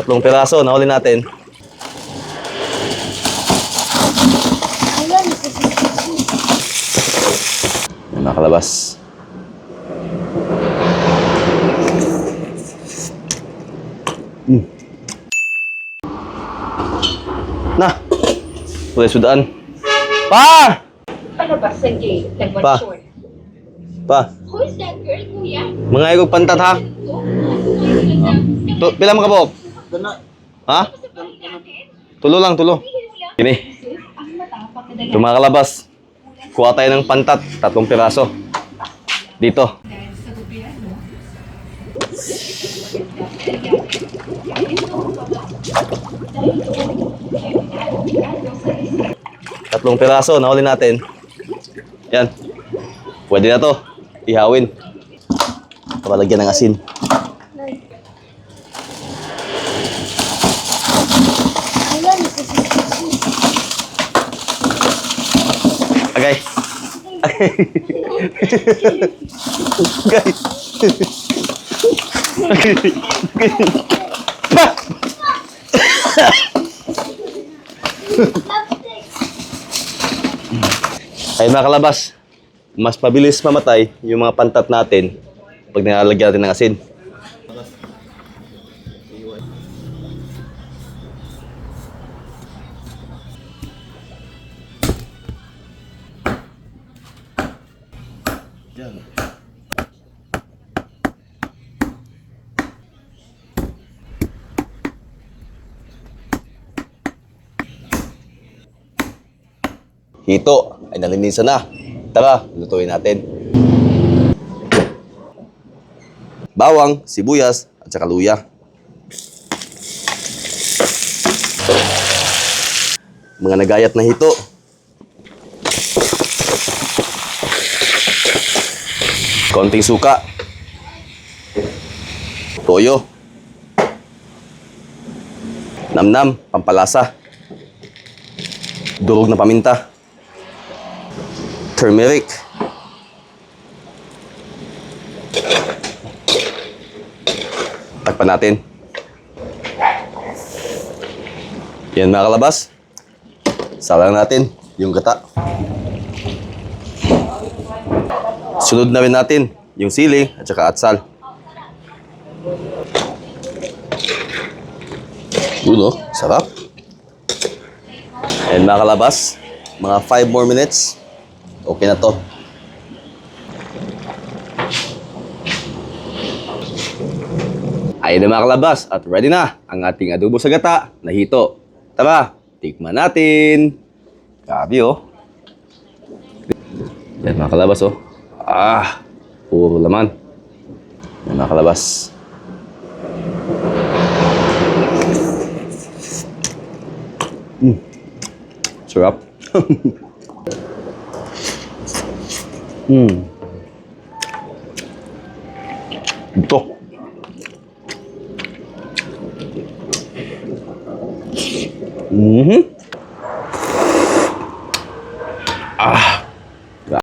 3 piraso, nahuli natin. May makalabas. Na! Tuloy sudaan. Pa! Palabas sa gate, Pa. nag-mature. Pa! Who is that girl, kuya? Mga igog pantat ha? Pila mga kabok? Ha? Tulo lang, tulo. Ini. Ito mga kalabas. Kuha tayo ng pantat, 3 piraso. Dito. Tatlong piraso, nahuli natin. Yan. Pwede na to. Ihawin. Palagyan ng asin. Agay. Agay. Agay. Ay mga kalabas, mas mabilis mamatay yung mga pantat natin pag nilalagyan natin ng asin. Hito ay nalinisan na. Tara, lutuin natin. Bawang, sibuyas, at saka luya. Mga nagayat na hito. Konting suka. Toyo. Namnam, pampalasa. Durog na paminta. Turmeric. Takpan natin. Yan mga kalabas. Salang natin yung gata. Sunod na rin natin yung sili at saka atsal. Yun, oh, sarap. And mga kalabas, mga 5 more minutes. Okay na to. Ayun na mga kalabas at ready na ang ating adobo sa gata na hito. Tara, tikman natin. Grabe oh. Yan mga kalabas oh. Ah, puro laman. Yan mga kalabas. Sarap. Ito. Mm-hmm.